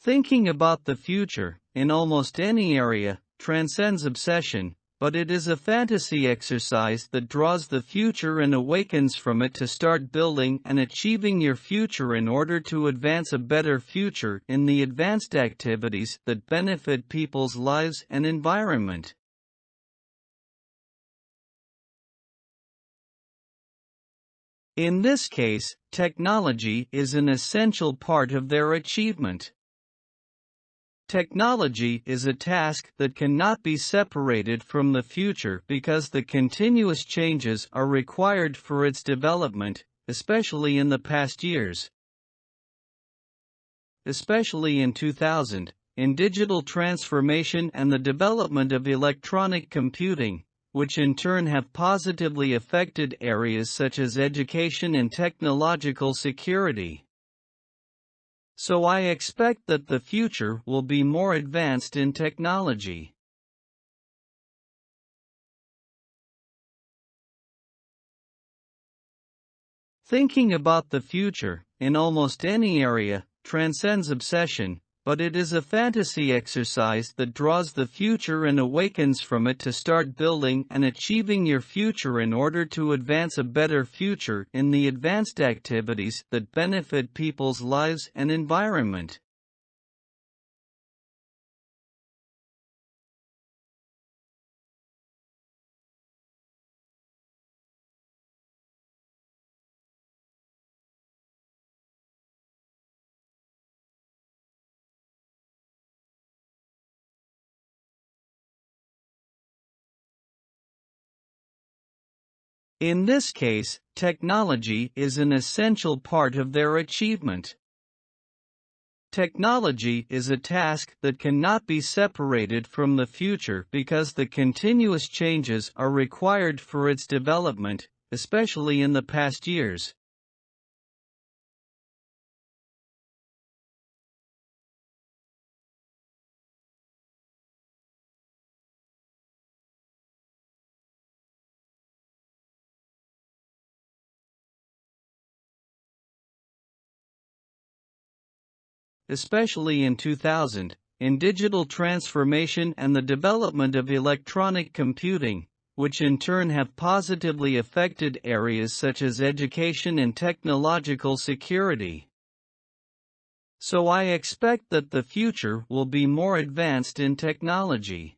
Thinking about the future, in almost any area, transcends obsession, but it is a fantasy exercise that draws the future and awakens from it to start building and achieving your future in order to advance a better future in the advanced activities that benefit people's lives and environment. In this case, technology is an essential part of their achievement. Technology is a task that cannot be separated from the future because the continuous changes are required for its development, especially in the past years. Especially in 2000, in digital transformation and the development of electronic computing, which in turn have positively affected areas such as education and technological security. So I expect that the future will be more advanced in technology. Thinking about the future, in almost any area, transcends obsession, but it is a fantasy exercise that draws the future and awakens from it to start building and achieving your future in order to advance a better future in the advanced activities that benefit people's lives and environment. In this case, technology is an essential part of their achievement. Technology is a task that cannot be separated from the future because the continuous changes are required for its development, especially in the past years. Especially in 2000, in digital transformation and the development of electronic computing, which in turn have positively affected areas such as education and technological security. So I expect that the future will be more advanced in technology.